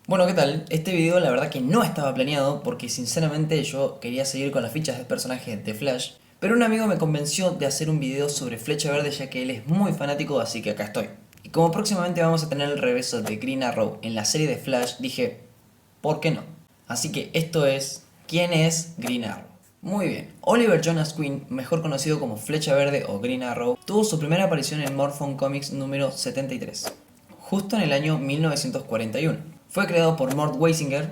Bueno, ¿qué tal? Este video la verdad que no estaba planeado porque sinceramente yo quería seguir con las fichas del personaje de Flash, pero un amigo me convenció de hacer un video sobre Flecha Verde ya que él es muy fanático, así que acá estoy. Y como próximamente vamos a tener el regreso de Green Arrow en la serie de Flash, dije, ¿por qué no? Así que esto es, ¿quién es Green Arrow? Muy bien, Oliver Jonas Queen, mejor conocido como Flecha Verde o Green Arrow, tuvo su primera aparición en Morphin Comics número 73, justo en el año 1941. Fue creado por Mort Weisinger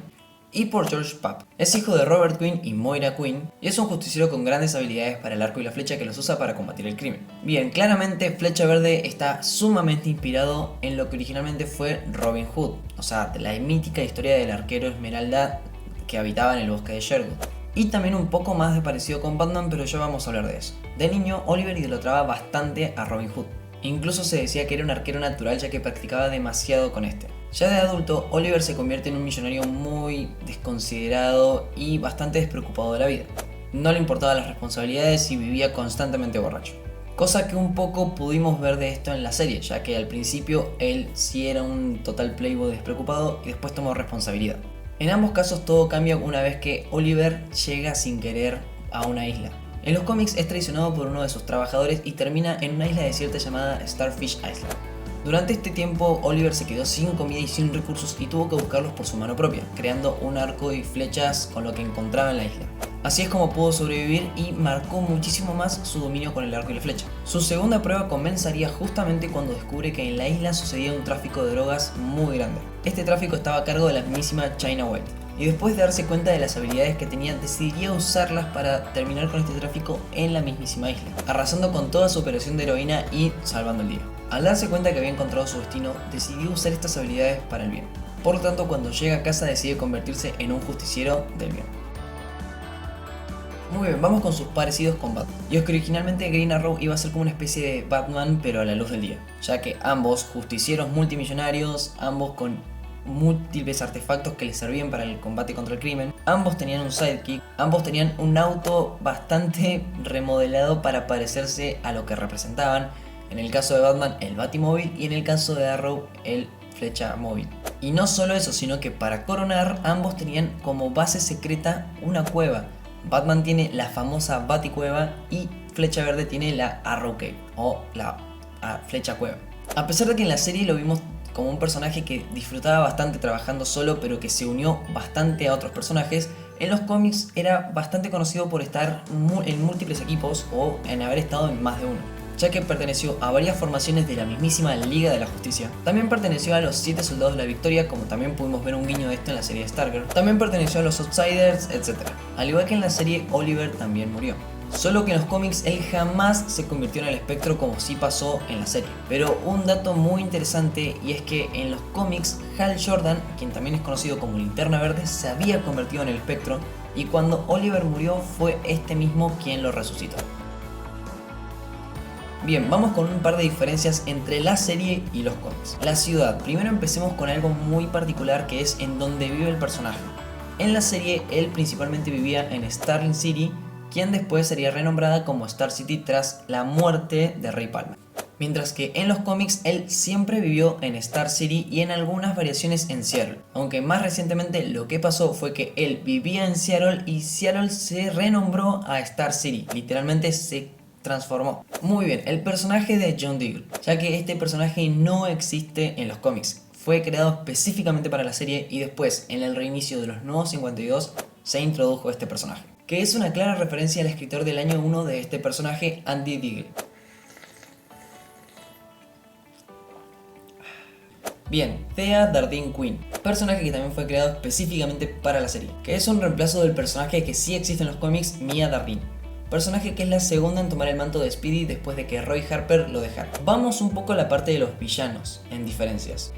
y por George Papp. Es hijo de Robert Queen y Moira Queen y es un justiciero con grandes habilidades para el arco y la flecha que los usa para combatir el crimen. Bien, claramente Flecha Verde está sumamente inspirado en lo que originalmente fue Robin Hood, o sea, de la mítica historia del arquero Esmeralda que habitaba en el bosque de Sherwood. Y también un poco más de parecido con Batman, pero ya vamos a hablar de eso. De niño, Oliver idolatraba bastante a Robin Hood. Incluso se decía que era un arquero natural ya que practicaba demasiado con este. Ya de adulto, Oliver se convierte en un millonario muy desconsiderado y bastante despreocupado de la vida. No le importaban las responsabilidades y vivía constantemente borracho. Cosa que un poco pudimos ver de esto en la serie, ya que al principio él sí era un total playboy despreocupado y después tomó responsabilidad. En ambos casos todo cambia una vez que Oliver llega sin querer a una isla. En los cómics es traicionado por uno de sus trabajadores y termina en una isla desierta llamada Starfish Island. Durante este tiempo, Oliver se quedó sin comida y sin recursos y tuvo que buscarlos por su mano propia, creando un arco y flechas con lo que encontraba en la isla. Así es como pudo sobrevivir y marcó muchísimo más su dominio con el arco y la flecha. Su segunda prueba comenzaría justamente cuando descubre que en la isla sucedía un tráfico de drogas muy grande. Este tráfico estaba a cargo de la mismísima China White. Y después de darse cuenta de las habilidades que tenía, decidiría usarlas para terminar con este tráfico en la mismísima isla, arrasando con toda su operación de heroína y salvando el día. Al darse cuenta que había encontrado su destino, decidió usar estas habilidades para el bien. Por lo tanto, cuando llega a casa decide convertirse en un justiciero del bien. Muy bien, vamos con sus parecidos con Batman. Y es que originalmente Green Arrow iba a ser como una especie de Batman pero a la luz del día, ya que ambos justicieros multimillonarios, ambos con múltiples artefactos que les servían para el combate contra el crimen, ambos tenían un sidekick, ambos tenían un auto bastante remodelado para parecerse a lo que representaban. En el caso de Batman, el Batimóvil, y en el caso de Arrow, el Flecha Móvil. Y no solo eso, sino que para coronar, ambos tenían como base secreta una cueva. Batman tiene la famosa Baticueva y Flecha Verde tiene la Arrow Cave, o la Flecha Cueva. A pesar de que en la serie lo vimos como un personaje que disfrutaba bastante trabajando solo, pero que se unió bastante a otros personajes, en los cómics era bastante conocido por estar en múltiples equipos o en haber estado en más de uno, ya que perteneció a varias formaciones de la mismísima Liga de la Justicia. También perteneció a los 7 Soldados de la Victoria, como también pudimos ver un guiño de esto en la serie de Stargirl. También perteneció a los Outsiders, etc. Al igual que en la serie, Oliver también murió. Solo que en los cómics él jamás se convirtió en el espectro como sí pasó en la serie. Pero un dato muy interesante, y es que en los cómics Hal Jordan, quien también es conocido como Linterna Verde, se había convertido en el espectro, y cuando Oliver murió fue este mismo quien lo resucitó. Bien, vamos con un par de diferencias entre la serie y los cómics. La ciudad. Primero empecemos con algo muy particular, que es en donde vive el personaje. En la serie él principalmente vivía en Starling City, quien después sería renombrada como Star City tras la muerte de Ray Palmer. Mientras que en los cómics él siempre vivió en Star City y en algunas variaciones en Seattle. Aunque más recientemente lo que pasó fue que él vivía en Seattle y Seattle se renombró a Star City. Literalmente se transformó. Muy bien, el personaje de John Diggle, ya que este personaje no existe en los cómics. Fue creado específicamente para la serie y después, en el reinicio de los Nuevos 52, se introdujo este personaje, que es una clara referencia al escritor del año 1 de este personaje, Andy Diggle. Bien, Thea Dardenne Queen, personaje que también fue creado específicamente para la serie, que es un reemplazo del personaje que sí existe en los cómics, Mia Dardenne. Personaje que es la segunda en tomar el manto de Speedy después de que Roy Harper lo dejara. Vamos un poco a la parte de los villanos, en diferencias.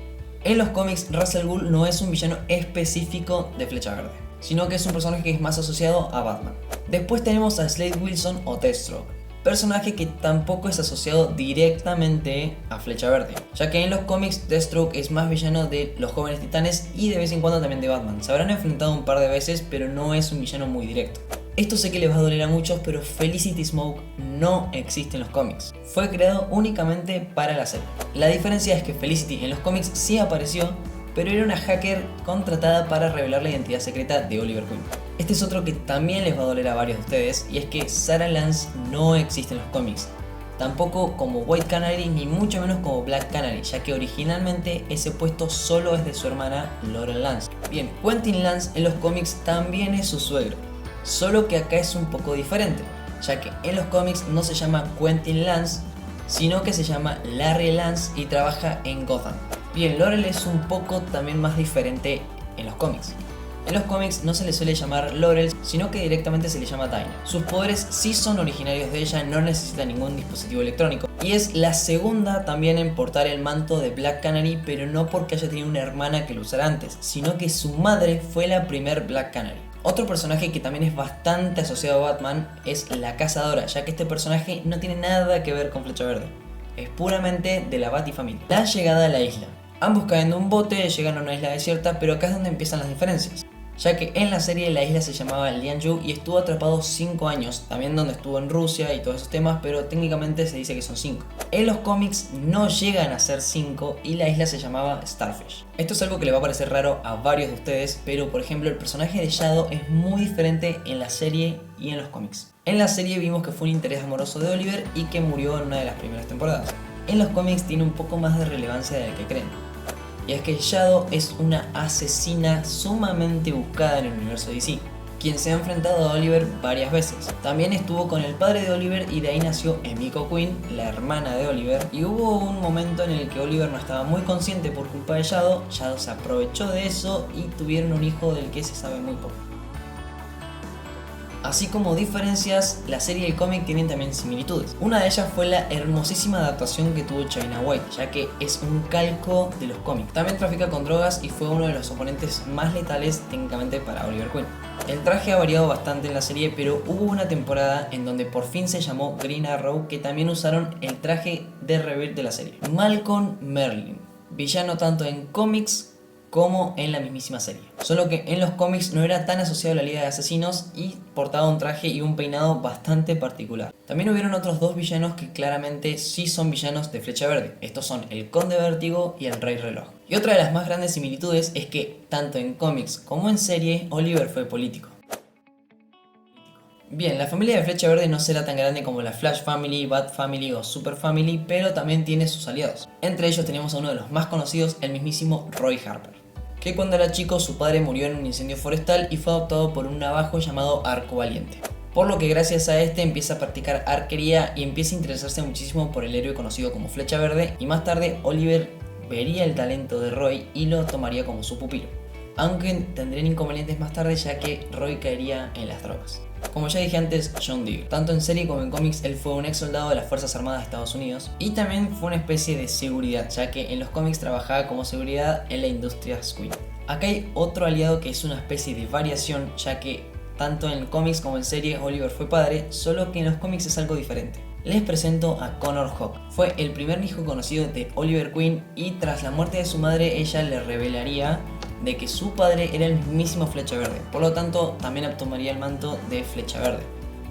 En los cómics, Ra's al Ghul no es un villano específico de Flecha Verde, sino que es un personaje que es más asociado a Batman. Después tenemos a Slade Wilson o Deathstroke, personaje que tampoco es asociado directamente a Flecha Verde, ya que en los cómics Deathstroke es más villano de los Jóvenes Titanes y de vez en cuando también de Batman. Se habrán enfrentado un par de veces, pero no es un villano muy directo. Esto sé que les va a doler a muchos, pero Felicity Smoke no existe en los cómics. Fue creado únicamente para la serie. La diferencia es que Felicity en los cómics sí apareció, pero era una hacker contratada para revelar la identidad secreta de Oliver Queen. Este es otro que también les va a doler a varios de ustedes, y es que Sarah Lance no existe en los cómics. Tampoco como White Canary, ni mucho menos como Black Canary, ya que originalmente ese puesto solo es de su hermana Laurel Lance. Bien, Quentin Lance en los cómics también es su suegro, solo que acá es un poco diferente, ya que en los cómics no se llama Quentin Lance, sino que se llama Larry Lance y trabaja en Gotham. Bien, Laurel es un poco también más diferente en los cómics. En los cómics no se le suele llamar Laurel, sino que directamente se le llama Dinah. Sus poderes sí son originarios de ella, no necesita ningún dispositivo electrónico. Y es la segunda también en portar el manto de Black Canary, pero no porque haya tenido una hermana que lo usara antes, sino que su madre fue la primer Black Canary. Otro personaje que también es bastante asociado a Batman es la Cazadora, ya que este personaje no tiene nada que ver con Flecha Verde. Es puramente de la Batifamilia. La llegada a la isla. Ambos caen de un bote, llegan a una isla desierta, pero acá es donde empiezan las diferencias, ya que en la serie la isla se llamaba Lianzhou y estuvo atrapado 5 años, también donde estuvo en Rusia y todos esos temas, pero técnicamente se dice que son 5. En los cómics no llegan a ser 5 y la isla se llamaba Starfish. Esto es algo que le va a parecer raro a varios de ustedes, pero por ejemplo el personaje de Shadow es muy diferente en la serie y en los cómics. En la serie vimos que fue un interés amoroso de Oliver y que murió en una de las primeras temporadas. En los cómics tiene un poco más de relevancia de la que creen. Y es que Shadow es una asesina sumamente buscada en el universo DC, quien se ha enfrentado a Oliver varias veces. También estuvo con el padre de Oliver y de ahí nació Emiko Queen, la hermana de Oliver. Y hubo un momento en el que Oliver no estaba muy consciente por culpa de Shadow. Shadow se aprovechó de eso y tuvieron un hijo del que se sabe muy poco. Así como diferencias, la serie y el cómic tienen también similitudes. Una de ellas fue la hermosísima adaptación que tuvo China White, ya que es un calco de los cómics. También trafica con drogas y fue uno de los oponentes más letales técnicamente para Oliver Queen. El traje ha variado bastante en la serie, pero hubo una temporada en donde por fin se llamó Green Arrow, que también usaron el traje de Rebirth de la serie. Malcolm Merlyn, villano tanto en cómics como en la mismísima serie. Solo que en los cómics no era tan asociado a la Liga de Asesinos y portaba un traje y un peinado bastante particular. También hubieron otros dos villanos que claramente sí son villanos de Flecha Verde. Estos son el Conde Vértigo y el Rey Reloj. Y otra de las más grandes similitudes es que tanto en cómics como en serie Oliver fue político. Bien, la familia de Flecha Verde no será tan grande como la Flash Family, Bat Family o Super Family, pero también tiene sus aliados. Entre ellos tenemos a uno de los más conocidos, el mismísimo Roy Harper, que cuando era chico su padre murió en un incendio forestal y fue adoptado por un navajo llamado Arco Valiente. Por lo que gracias a este empieza a practicar arquería y empieza a interesarse muchísimo por el héroe conocido como Flecha Verde, y más tarde Oliver vería el talento de Roy y lo tomaría como su pupilo. Aunque tendrían inconvenientes más tarde, ya que Roy caería en las drogas. Como ya dije antes, John Deere. Tanto en serie como en cómics, él fue un ex soldado de las Fuerzas Armadas de Estados Unidos y también fue una especie de seguridad, ya que en los cómics trabajaba como seguridad en la industria Squid. Acá hay otro aliado que es una especie de variación, ya que tanto en cómics como en serie Oliver fue padre, solo que en los cómics es algo diferente. Les presento a Connor Hawke. Fue el primer hijo conocido de Oliver Queen y tras la muerte de su madre ella le revelaría de que su padre era el mismísimo Flecha Verde, por lo tanto también tomaría el manto de Flecha Verde,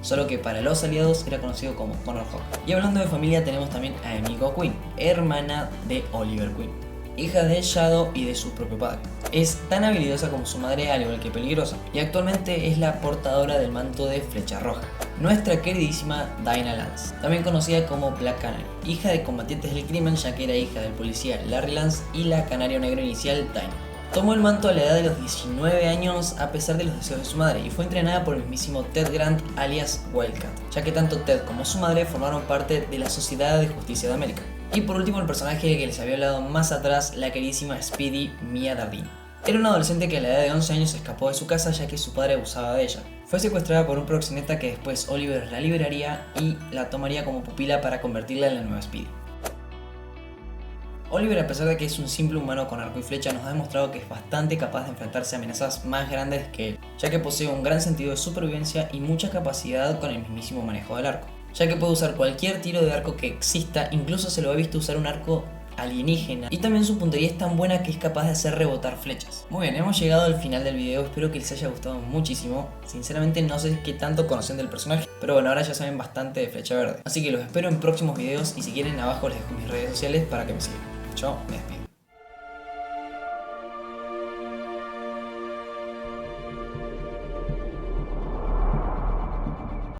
solo que para los aliados era conocido como Connor Hawke. Y hablando de familia tenemos también a Emiko Queen, hermana de Oliver Queen, hija de Shadow y de su propio padre. Es tan habilidosa como su madre, al igual que peligrosa, y actualmente es la portadora del manto de Flecha Roja, nuestra queridísima Dinah Lance, también conocida como Black Canary, hija de combatientes del crimen, ya que era hija del policía Larry Lance y la canario negro inicial Dinah. Tomó el manto a la edad de los 19 años a pesar de los deseos de su madre y fue entrenada por el mismísimo Ted Grant alias Wildcat, ya que tanto Ted como su madre formaron parte de la Sociedad de Justicia de América. Y por último el personaje que les había hablado más atrás, la queridísima Speedy Mia Dardenne. Era una adolescente que a la edad de 11 años escapó de su casa ya que su padre abusaba de ella. Fue secuestrada por un proxeneta que después Oliver la liberaría y la tomaría como pupila para convertirla en la nueva Speedy. Oliver, a pesar de que es un simple humano con arco y flecha, nos ha demostrado que es bastante capaz de enfrentarse a amenazas más grandes que él, ya que posee un gran sentido de supervivencia y mucha capacidad con el mismísimo manejo del arco, ya que puede usar cualquier tiro de arco que exista, incluso se lo he visto usar un arco alienígena, y también su puntería es tan buena que es capaz de hacer rebotar flechas. Muy bien, hemos llegado al final del video, espero que les haya gustado muchísimo. Sinceramente no sé qué tanto conocen del personaje, pero bueno, ahora ya saben bastante de Flecha Verde, así que los espero en próximos videos y si quieren abajo les dejo mis redes sociales para que me sigan. Yo me despido.